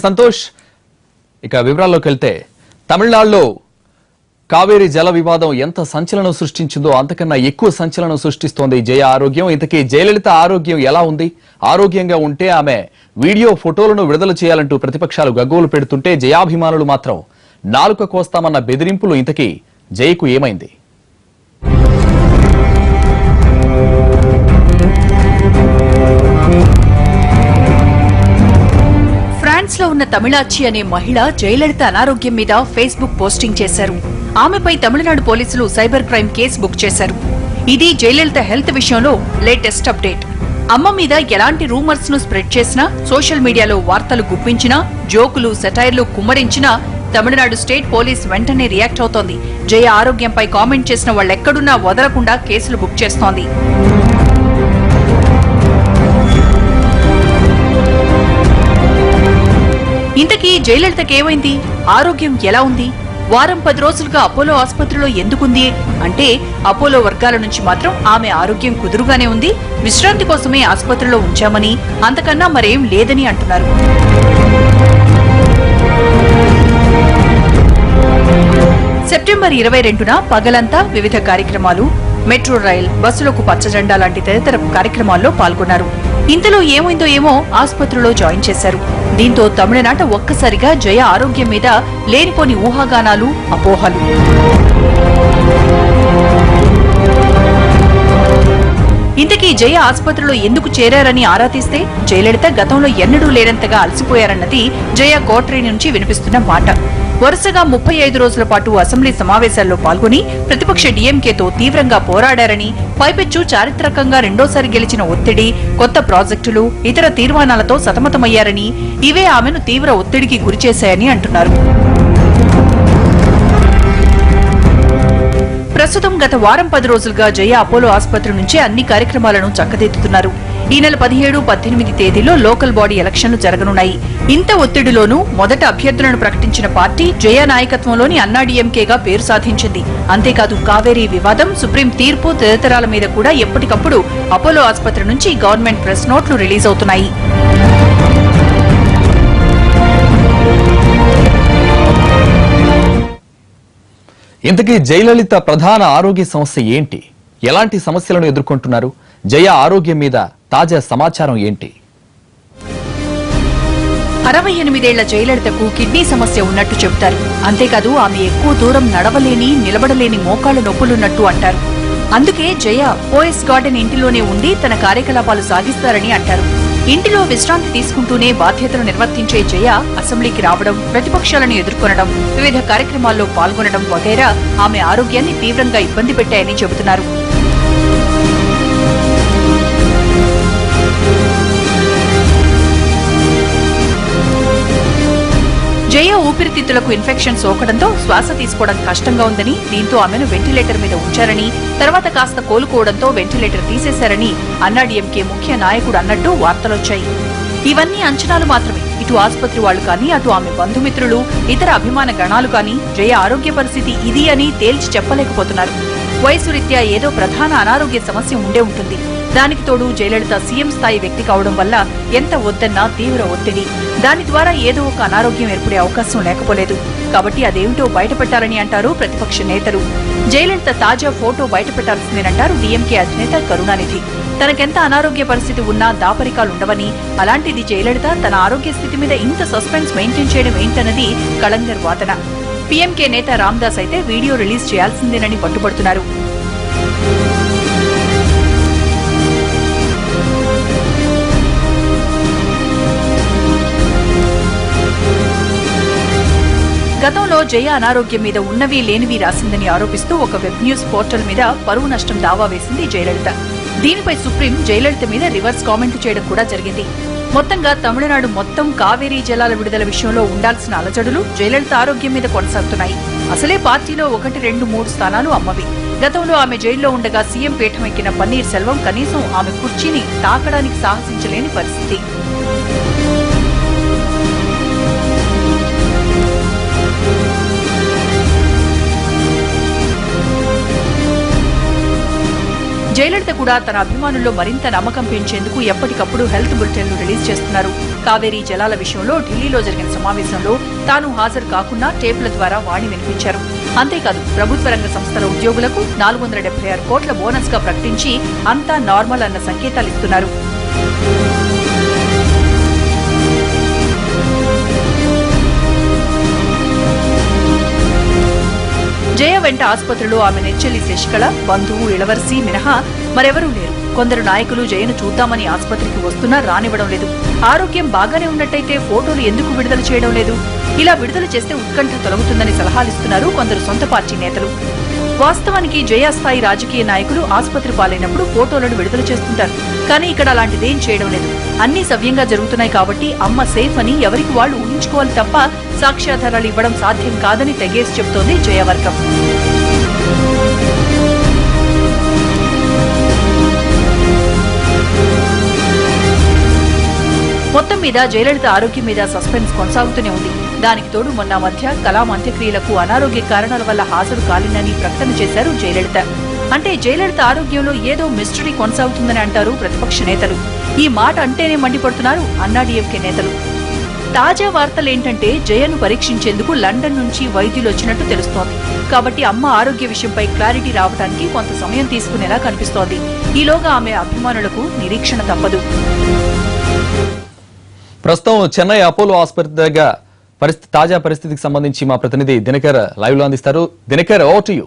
సంతోష్ ఇక వివరాల్లోకి వెళ్తే తమిళనాడులో కావేరీ జల వివాదం ఎంత సంచలనం సృష్టించిందో అంతకన్నా ఎక్కువ సంచలనం సృష్టిస్తోంది జయ ఆరోగ్యం. ఇంతకీ జయలలిత ఆరోగ్యం ఎలా ఉంది? ఆరోగ్యంగా ఉంటే ఆమె వీడియో ఫోటోలను విడుదల చేయాలంటూ ప్రతిపక్షాలు గగ్గోలు పెడుతుంటే జయాభిమానులు మాత్రం నాలుక కోస్తామన్న బెదిరింపులు. ఇంతకీ జయకు ఏమైంది? ఫ్రాన్స్ లో ఉన్న తమిళాచి అనే మహిళ జయలలిత అనారోగ్యం మీద ఫేస్బుక్ పోస్టింగ్ చేశారు. ఆమెపై తమిళనాడు పోలీసులు సైబర్ క్రైమ్ కేసు బుక్ చేశారు. ఇది జయలలిత హెల్త్ విషయంలో లేటెస్ట్ అప్డేట్. అమ్మ మీద ఎలాంటి రూమర్స్ ను స్ప్రెడ్ చేసినా, సోషల్ మీడియాలో వార్తలు గుప్పించినా, జోకులు సెటైర్లు కుమ్మరించినా తమిళనాడు స్టేట్ పోలీస్ వెంటనే రియాక్ట్ అవుతోంది. జయ ఆరోగ్యంపై కామెంట్ చేసిన వాళ్ళెక్కడున్నా వదలకుండా కేసులు బుక్ చేస్తోంది. ఇంతకీ జయలలితకేమైంది? ఆరోగ్యం ఎలా ఉంది? వారం 10 రోజులుగా అపోలో ఆసుపత్రిలో ఎందుకుంది అంటే అపోలో వర్గాల నుంచి మాత్రం ఆమె ఆరోగ్యం కుదురుగానే ఉంది, విశ్రాంతి కోసమే ఆసుపత్రిలో ఉంచామని, అంతకన్నా మరేం లేదని అంటున్నారు. సెప్టెంబర్ 22న పగలంతా వివిధ కార్యక్రమాలు, మెట్రో రైల్, బస్సులకు పచ్చజెండా లాంటి తదితర కార్యక్రమాల్లో పాల్గొన్నారు. ఇంతలో ఏమైందో ఏమో ఆసుపత్రిలో జాయిన్ చేశారు. దీంతో తమిళనాట ఒక్కసారిగా జయ ఆరోగ్యం మీద లేనిపోని ఊహాగానాలు, అపోహలు. ఇంతకీ జయ ఆసుపత్రిలో ఎందుకు చేరారని ఆరా తీస్తే జయలలిత గతంలో ఎన్నడూ లేనంతగా అలసిపోయారన్నది జయ కోటరీ నుంచి వినిపిస్తున్న మాట. వరుసగా 35 రోజుల పాటు అసెంబ్లీ సమావేశాల్లో పాల్గొని ప్రతిపక్ష డీఎంకేతో తీవ్రంగా పోరాడారని, పైపెచ్చు చారిత్రకంగా రెండోసారి గెలిచిన ఒత్తిడి, కొత్త ప్రాజెక్టులు, ఇతర తీర్మానాలతో సతమతమయ్యారని, ఇవే ఆమెను తీవ్ర ఒత్తిడికి గురిచేశాయని అంటున్నారు. ప్రస్తుతం గత వారం 10 రోజులుగా జయ అపోలో ఆసుపత్రి నుంచి అన్ని కార్యక్రమాలను చక్కదిద్దుతున్నారు. ఈ నెల 17, 18 తేదీలో లోకల్ బాడీ ఎలక్షన్లు జరగనున్నాయి. ఇంత ఒత్తిడిలోనూ మొదట అభ్యర్థులను ప్రకటించిన పార్టీ జయ నాయకత్వంలోని అన్నాడీఎంకేగా పేరు సాధించింది. అంతేకాదు కావేరీ వివాదం, సుప్రీం తీర్పు తదితరాల మీద కూడా ఎప్పటికప్పుడు అపోలో ఆసుపత్రి నుంచి గవర్నమెంట్ ప్రెస్ నోట్లు రిలీజ్ అవుతున్నాయి. ఇంతకీ జయలలిత ప్రధాన ఆరోగ్య సమస్య ఏంటి? ఎలాంటి సమస్యలను ఎదుర్కొంటున్నారు? జయ ఆరోగ్యం మీద తాజా సమాచారం ఏంటి? 68 జయలలితకు కిడ్నీ సమస్య ఉన్నట్టు చెబుతారు. అంతేకాదు ఆమె ఎక్కువ దూరం నడవలేని, నిలబడలేని మోకాళ్ల నొప్పులున్నట్టు అంటారు. అందుకే జయ పోయస్ గార్డెన్ ఇంటిలోనే ఉండి తన కార్యకలాపాలు సాగిస్తారని అంటారు. ఇంటిలో విశ్రాంతి తీసుకుంటూనే బాధ్యతలు నిర్వర్తించే జయ అసెంబ్లీకి రావడం, ప్రతిపక్షాలను ఎదుర్కొనడం, వివిధ కార్యక్రమాల్లో పాల్గొనడం వగైరా ఆమె ఆరోగ్యాన్ని తీవ్రంగా ఇబ్బంది పెట్టాయని చెబుతున్నారు. జయ ఊపిరితిత్తులకు ఇన్ఫెక్షన్ సోకడంతో శ్వాస తీసుకోవడం కష్టంగా ఉందని, దీంతో ఆమెను వెంటిలేటర్ మీద ఉంచారని, తర్వాత కాస్త కోలుకోవడంతో వెంటిలేటర్ తీసేశారని అన్నాడీఎంకే ముఖ్య నాయకుడు అన్నట్టు వార్తలొచ్చాయి. ఇవన్నీ అంచనాలు మాత్రమే. ఇటు ఆసుపత్రి వాళ్లు కానీ, అటు ఆమె బంధుమిత్రులు, ఇతర అభిమాన గణాలు కానీ జయ ఆరోగ్య పరిస్థితి ఇది అని తేల్చి చెప్పలేకపోతున్నారు. వయసు రీత్యా ఏదో ప్రధాన అనారోగ్య సమస్య ఉండే ఉంటుంది. దానికి తోడు జయలలిత సీఎం స్థాయి వ్యక్తి కావడం వల్ల ఎంత వద్దన్నా తీవ్ర ఒత్తిడి, దాని ద్వారా ఏదో ఒక అనారోగ్యం ఏర్పడే అవకాశం లేకపోలేదు. కాబట్టి అదేమిటో బయటపెట్టాలని అంటారు ప్రతిపక్ష నేతలు. జయలలిత తాజా ఫోటో బయటపెట్టాల్సిందేనంటారు డీఎంకే అధినేత కరుణానిధి. తనకెంత అనారోగ్య పరిస్థితి ఉన్నా దాపరికాలుండవని, అలాంటిది జయలలిత తన ఆరోగ్య స్థితి మీద ఇంత సస్పెన్స్ మెయింటైన్ చేయడం ఏంటన్నది కళంగర్ వాదన. పీఎంకే నేత రామ్దాస్ అయితే వీడియో రిలీజ్ చేయాల్సిందేనని పట్టుబడుతున్నారు. గతంలో జయ అనారోగ్యం మీద ఉన్నవి లేనివి రాసిందని ఆరోపిస్తూ ఒక వెబ్ న్యూస్ పోర్టల్ మీద పరువు నష్టం దావా వేసింది జయలలిత. దీనిపై సుప్రీం జయలలిత మీద రివర్స్ కామెంట్ చేయడం కూడా జరిగింది. మొత్తంగా తమిళనాడు మొత్తం కావేరీ జలాల విడుదల విషయంలో ఉండాల్సిన అలజడులు జయలలిత ఆరోగ్యం మీద కొనసాగుతున్నాయి. అసలే పార్టీలో 1, 2, 3 స్థానాలు అమ్మవి. గతంలో ఆమె జైల్లో ఉండగా సీఎం పీఠం ఎక్కిన పన్నీర్ సెల్వం కనీసం ఆమె కుర్చీని తాకడానికి సాహసించలేని పరిస్థితి. జయలలిత కూడా తన అభిమానుల్లో మరింత నమ్మకం పెంచేందుకు ఎప్పటికప్పుడు హెల్త్ బులెటిన్లు రిలీజ్ చేస్తున్నారు. కావేరీ జలాల విషయంలో ఢిల్లీలో జరిగిన సమావేశంలో తాను హాజరు కాకుండా టేపుల ద్వారా వాణి వినిపించారు. అంతేకాదు ప్రభుత్వ రంగ సంస్థల ఉద్యోగులకు 476 కోట్ల బోనస్ గా ప్రకటించి అంతా నార్మల్ అన్న సంకేతాలు ఇస్తున్నారు. జయ వెంట ఆసుపత్రిలో ఆమె నెచ్చెల్లి శశికళ, బంధువు ఇళవర్సి మినహా మరెవరూ లేరు. కొందరు నాయకులు జయను చూద్దామని ఆసుపత్రికి వస్తున్నా రానివ్వడం లేదు. ఆరోగ్యం బాగానే ఉన్నట్టయితే ఫోటోలు ఎందుకు విడుదల చేయడం లేదు? ఇలా విడుదల చేస్తే ఉత్కంఠ తొలగుతుందని సలహాలిస్తున్నారు కొందరు సొంత పార్టీ నేతలు. వాస్తవానికి జయ స్థాయి రాజకీయ నాయకులు ఆసుపత్రి పాలైనప్పుడు ఫోటోలను విడుదల చేస్తుంటారు. కానీ ఇక్కడ అలాంటిదేం చేయడం లేదు. అన్ని సవ్యంగా జరుగుతున్నాయి కాబట్టి అమ్మ సేఫ్ అని ఎవరికి వాళ్లు ఊహించుకోవాలి తప్ప సాక్ష్యాధారాలు ఇవ్వడం సాధ్యం కాదని తెగేసి చెబుతోంది జయవర్గం. మొత్తం మీద జయలలిత ఆరోగ్యం మీద సస్పెన్స్ కొనసాగుతూనే ఉంది. దానికి తోడు మొన్న మధ్య కలాం అంత్యక్రియలకు అనారోగ్య కారణాల వల్ల హాజరు కాలేనని ప్రకటన చేశారు జయలలిత. అంటే జయలలిత ఆరోగ్యంలో ఏదో మిస్టరీ కొనసాగుతుందని అంటారు ప్రతిపక్ష నేతలు. ఈ మాట అంటేనే మండిపడుతున్నారు అన్నాడీఎంకే నేతలు. తాజా వార్తలేంటంటే జయను పరీక్షించేందుకు లండన్ నుంచి వైద్యులు వచ్చినట్టు తెలుస్తోంది. కాబట్టి అమ్మ ఆరోగ్య విషయంపై క్లారిటీ రావడానికి కొంత సమయం తీసుకునేలా కనిపిస్తోంది. ఈలోగా ఆమె అభిమానులకు నిరీక్షణ తప్పదు. ప్రస్తుతం చెన్నై అపోలో ఆసుపత్రి దగ్గర తాజా పరిస్థితికి సంబంధించి మా ప్రతినిధి దినకర్ లైవ్ లో అందిస్తారు. Dinakar, over to you.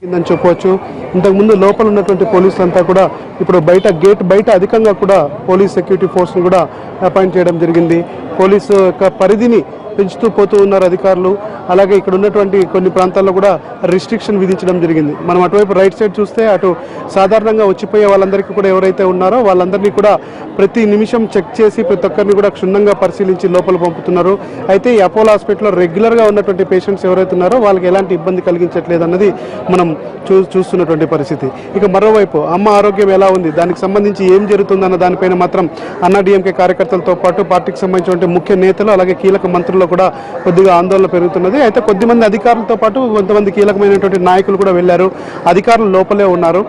అని చెప్పవచ్చు. ఇంతకుముందు లోపల ఉన్నటువంటి పోలీసులంతా కూడా ఇప్పుడు గేట్ బయట అధికంగా కూడా పోలీస్ సెక్యూరిటీ ఫోర్స్ ను కూడా అపాయింట్ చేయడం జరిగింది. పోలీసు యొక్క పరిధిని పెంచుతూ పోతూ ఉన్నారు అధికారులు. అలాగే ఇక్కడ ఉన్నటువంటి కొన్ని ప్రాంతాల్లో కూడా రిస్ట్రిక్షన్ విధించడం జరిగింది. మనం అటువైపు రైట్ సైడ్ చూస్తే అటు సాధారణంగా వచ్చిపోయే వాళ్ళందరికీ కూడా ఎవరైతే ఉన్నారో వాళ్ళందరినీ కూడా ప్రతి నిమిషం చెక్ చేసి ప్రతి ఒక్కరిని కూడా క్షుణ్ణంగా పరిశీలించి లోపల పంపుతున్నారు. అయితే ఈ అపోలో హాస్పిటల్లో రెగ్యులర్గా ఉన్నటువంటి పేషెంట్స్ ఎవరైతే ఉన్నారో వాళ్ళకి ఎలాంటి ఇబ్బంది కలిగించట్లేదు అన్నది మనం చూస్తున్నటువంటి పరిస్థితి. ఇక మరోవైపు అమ్మ ఆరోగ్యం ఎలా ఉంది, దానికి సంబంధించి ఏం జరుగుతుందన్న దానిపైన మాత్రం అన్నాడీఎంకే కార్యకర్తలతో పాటు పార్టీకి సంబంధించిన ముఖ్య నేతలు అలాగే కీలక మంత్రులు కూడా కొద్దిగా ఆందోళన పెరుగుతున్నది. అయితే కొద్దిమంది అధికారులతో పాటు కొంతమంది కీలకమైనటువంటి నాయకులు కూడా వెళ్లారు. అధికారులు లోపలే ఉన్నారు.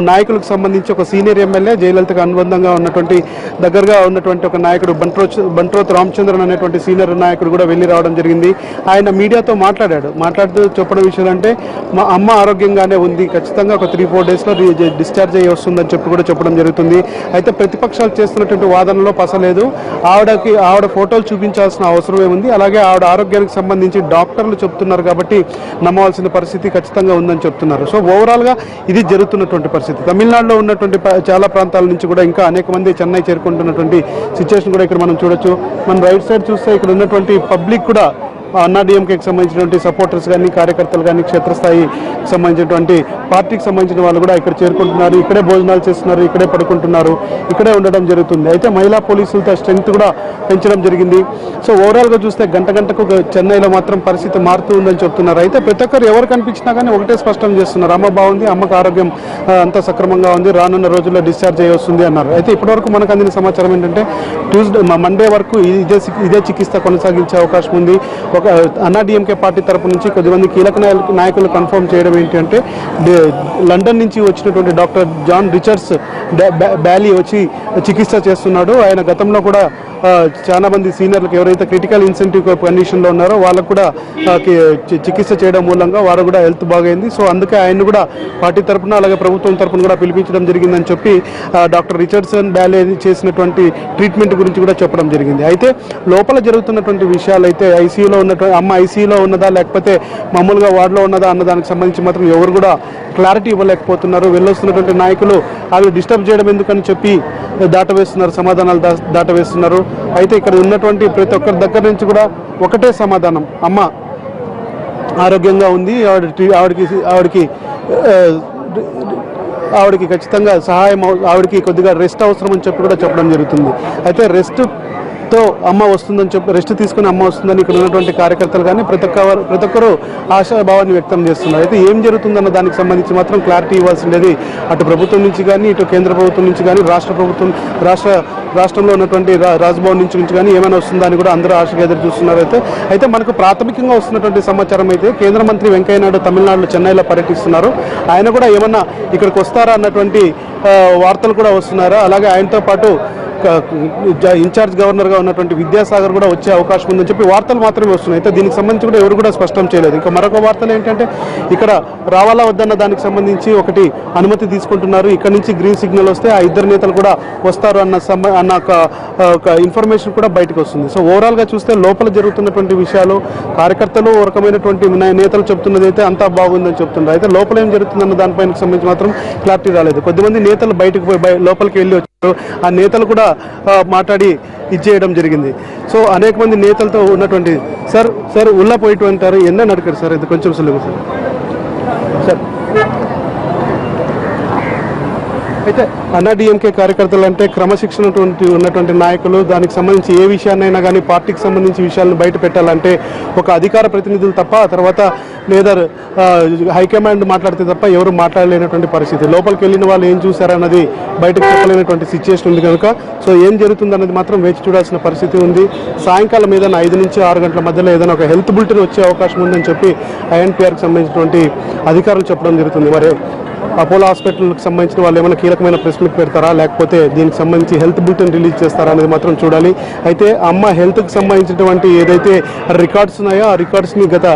నాయకులకు సంబంధించి ఒక సీనియర్ ఎమ్మెల్యే జయలలితకు అనుబంధంగా ఉన్నటువంటి దగ్గరగా ఉన్నటువంటి ఒక నాయకుడు బంట్రోత్ రామచంద్రన్ అనేటువంటి సీనియర్ నాయకుడు కూడా వెళ్లి రావడం జరిగింది. ఆయన మీడియాతో మాట్లాడుతూ చెప్పడం విషయం అంటే మా అమ్మ ఆరోగ్యంగానే ఉంది, ఖచ్చితంగా ఒక 3-4 డేస్లో డిశ్చార్జ్ అయ్యి వస్తుందని చెప్పి కూడా చెప్పడం జరుగుతుంది. అయితే ప్రతిపక్షాలు చేస్తున్నటువంటి వాదనలో పసలేదు. ఆవిడ ఫోటోలు చూపించాల్సిన అవసరం ఏముంది, అలాగే ఆవిడ ఆరోగ్యానికి సంబంధించి డాక్టర్లు చెప్తున్నారు కాబట్టి నమ్మవలసిన పరిస్థితి ఖచ్చితంగా ఉందని చెప్తున్నారు. సో ఓవరాల్గా ఇది జరుగుతున్నటువంటి పరిస్థితి. తమిళనాడులో ఉన్నటువంటి చాలా ప్రాంతాల నుంచి కూడా ఇంకా అనేక మంది చెన్నై చేరుకుంటున్నటువంటి సిచ్యువేషన్ కూడా ఇక్కడ మనం చూడొచ్చు. మనం రైట్ సైడ్ చూస్తే ఇక్కడ ఉన్నటువంటి పబ్లిక్ కూడా అన్నాడీఎంకేకి సంబంధించినటువంటి సపోర్టర్స్ కానీ కార్యకర్తలు కానీ క్షేత్రస్థాయికి సంబంధించినటువంటి పార్టీకి సంబంధించిన వాళ్ళు కూడా ఇక్కడ చేరుకుంటున్నారు. ఇక్కడే భోజనాలు చేస్తున్నారు, ఇక్కడే పడుకుంటున్నారు, ఇక్కడే ఉండడం జరుగుతుంది. అయితే మహిళా పోలీసులతో స్ట్రెంగ్త్ కూడా పెంచడం జరిగింది. సో ఓవరాల్గా చూస్తే గంటకు చెన్నైలో మాత్రం పరిస్థితి మారుతూ ఉందని చెప్తున్నారు. అయితే ప్రతి ఒక్కరు ఎవరు కనిపించినా కానీ ఒకటే స్పష్టం చేస్తున్నారు, అమ్మ బాగుంది, అమ్మకు ఆరోగ్యం అంతా సక్రమంగా ఉంది, రానున్న రోజుల్లో డిశ్చార్జ్ అయ్యి వస్తుంది అన్నారు. అయితే ఇప్పటివరకు మనకు అందిన సమాచారం ఏంటంటే మండే వరకు ఇదే చికిత్స కొనసాగించే అవకాశం ఉంది. ఒక అన్నాడీఎంకే పార్టీ తరపు నుంచి కొద్దిమంది కీలక నాయకులు కన్ఫర్మ్ చేయడం ఏంటి అంటే లండన్ నుంచి వచ్చినటువంటి డాక్టర్ జాన్ రిచర్డ్స్ బ్యాలీ వచ్చి చికిత్స చేస్తున్నాడు. ఆయన గతంలో కూడా చాలా మంది సీనియర్లకు ఎవరైతే క్రిటికల్ ఇన్సెంటివ్ కండిషన్లో ఉన్నారో వాళ్ళకు కూడా చికిత్స చేయడం మూలంగా వారు కూడా హెల్త్ బాగైంది. సో అందుకే ఆయన్ని కూడా పార్టీ తరఫున అలాగే ప్రభుత్వం తరఫున కూడా పిలిపించడం జరిగిందని చెప్పి డాక్టర్ రిచర్డ్సన్ బ్యాలే చేసినటువంటి ట్రీట్మెంట్ గురించి కూడా చెప్పడం జరిగింది. అయితే లోపల జరుగుతున్నటువంటి విషయాలు అయితే ఐసీయూలో ఉన్నటువంటి అమ్మ ఐసీయూలో ఉన్నదా లేకపోతే మామూలుగా వార్డులో ఉన్నదా అన్న దానికి సంబంధించి మాత్రం ఎవరు కూడా క్లారిటీ ఇవ్వలేకపోతున్నారు. వెళ్ళొస్తున్నటువంటి నాయకులు అవి డిస్టర్బ్ చేయడం ఎందుకని చెప్పి దాటవేస్తున్నారు, సమాధానాలు దాటవేస్తున్నారు. అయితే ఇక్కడ ఉన్నటువంటి ప్రతి ఒక్కరి దగ్గర నుంచి కూడా ఒకటే సమాధానం, అమ్మ ఆరోగ్యంగా ఉంది, ఆవిడకి ఖచ్చితంగా సహాయం, ఆవిడకి కొద్దిగా రెస్ట్ అవసరం అని చెప్పి కూడా చెప్పడం జరుగుతుంది. అయితే రెస్ట్ తో అమ్మ వస్తుందని చెప్పి రెస్ట్ తీసుకుని అమ్మ వస్తుందని ఇక్కడ ఉన్నటువంటి కార్యకర్తలు కానీ ప్రతి ఒక్కరు ఆశాభావాన్ని వ్యక్తం చేస్తున్నారు. అయితే ఏం జరుగుతుందన్న దానికి సంబంధించి మాత్రం క్లారిటీ ఇవ్వాల్సింది అటు ప్రభుత్వం నుంచి కానీ ఇటు కేంద్ర ప్రభుత్వం నుంచి కానీ రాష్ట్రంలో ఉన్నటువంటి రాజ్భవన్ నుంచి కానీ ఏమైనా వస్తుందని కూడా అందరూ ఆశగా ఎదురు చూస్తున్నారు. అయితే మనకు ప్రాథమికంగా వస్తున్నటువంటి సమాచారం అయితే కేంద్ర మంత్రి వెంకయ్య నాయుడు తమిళనాడులో చెన్నైలో పర్యటిస్తున్నారు. ఆయన కూడా ఏమన్నా ఇక్కడికి వస్తారా అన్నటువంటి వార్తలు కూడా వస్తున్నారు. అలాగే ఆయనతో పాటు ఇన్ఛార్జ్ గవర్నర్గా ఉన్నటువంటి విద్యాసాగర్ కూడా వచ్చే అవకాశం ఉందని చెప్పి వార్తలు మాత్రమే వస్తున్నాయి. అయితే దీనికి సంబంధించి కూడా ఎవరు కూడా స్పష్టం చేయలేదు. ఇంకా మరొక వార్తలు ఏంటంటే ఇక్కడ రావాలా వద్దన్న దానికి సంబంధించి ఒకటి అనుమతి తీసుకుంటున్నారు. ఇక్కడ నుంచి గ్రీన్ సిగ్నల్ వస్తే ఆ ఇద్దరు నేతలు కూడా వస్తారు అన్న ఒక ఇన్ఫర్మేషన్ కూడా బయటకు వస్తుంది. సో ఓవరాల్గా చూస్తే లోపల జరుగుతున్నటువంటి విషయాలు కార్యకర్తలు ఒక రకమైనటువంటి నేతలు చెప్తున్నది అయితే అంతా బాగుందని చెప్తున్నారు. అయితే లోపల ఏం జరుగుతుందన్న దానిపైన సంబంధించి మాత్రం క్లారిటీ రాలేదు. కొద్దిమంది నేతలు బయటకు పోయి లోపలికి వెళ్ళి వచ్చారు. ఆ నేతలు కూడా మాట్లాడి ఇచ్చేయడం జరిగింది. సో అనేక మంది నేతలతో ఉన్నటువంటి సార్ ఉల్లా పోయిட்டு అంటారు என்ன நடக்குது సార్ ఇది కొంచెం சொல்லுங்க సార్. అయితే అన్నాడీఎంకే కార్యకర్తలు అంటే క్రమశిక్షణ ఉన్నటువంటి నాయకులు. దానికి సంబంధించి ఏ విషయాన్నైనా కానీ పార్టీకి సంబంధించి విషయాలను బయట పెట్టాలంటే ఒక అధికార ప్రతినిధులు తప్ప తర్వాత లేదా హైకమాండ్ మాట్లాడితే తప్ప ఎవరు మాట్లాడలేనటువంటి పరిస్థితి. లోపలికి వెళ్ళిన వాళ్ళు ఏం చూశారన్నది బయటకు చెప్పలేనటువంటి సిచ్యుయేషన్ ఉంది కనుక సో ఏం జరుగుతుందన్నది మాత్రం వేచి చూడాల్సిన పరిస్థితి ఉంది. సాయంకాలం ఏదైనా 5 నుంచి 6 గంటల మధ్యలో ఏదైనా ఒక హెల్త్ బులెటిన్ వచ్చే అవకాశం ఉందని చెప్పి ఐఎన్పిఆర్కి సంబంధించినటువంటి అధికారులు చెప్పడం జరుగుతుంది. మరి అపోలో హాస్పిటల్కి సంబంధించిన వాళ్ళు ఏమైనా కీలకమైన ప్రెస్ మీట్ పెడతారా లేకపోతే దీనికి సంబంధించి హెల్త్ బులెటిన్ రిలీజ్ చేస్తారా అనేది మాత్రం చూడాలి. అయితే అమ్మ హెల్త్కి సంబంధించినటువంటి ఏదైతే రికార్డ్స్ ఉన్నాయో ఆ రికార్డ్స్ని గత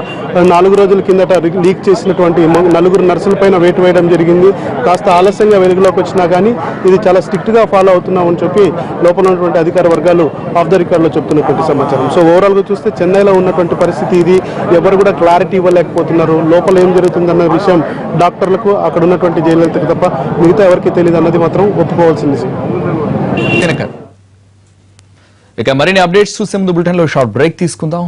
4 రోజుల కిందట లీక్ చేసినటువంటి 4 నర్సుల పైన వేటు వేయడం జరిగింది. కాస్త ఆలస్యంగా వెలుగులోకి వచ్చినా కానీ ఇది చాలా స్ట్రిక్ట్గా ఫాలో అవుతున్నామని చెప్పి లోపల ఉన్నటువంటి అధికార వర్గాలు ఆఫ్ ద రికార్డులో చెప్తున్నటువంటి సమాచారం. సో ఓవరాల్గా చూస్తే చెన్నైలో ఉన్నటువంటి పరిస్థితి ఇది. ఎవరు కూడా క్లారిటీ ఇవ్వలేకపోతున్నారు. లోపల ఏం జరుగుతుందన్న విషయం డాక్టర్లకు అక్కడ ఉన్నటువంటి జయలలితకు తప్ప మిగతా ఎవరికి తెలియదు అన్నది మాత్రం ఒప్పుకోవాల్సింది. ఇక మరిన్ని అప్డేట్స్ చూసే ముందు బులెటిన్ లో షార్ట్ బ్రేక్ తీసుకుందాం.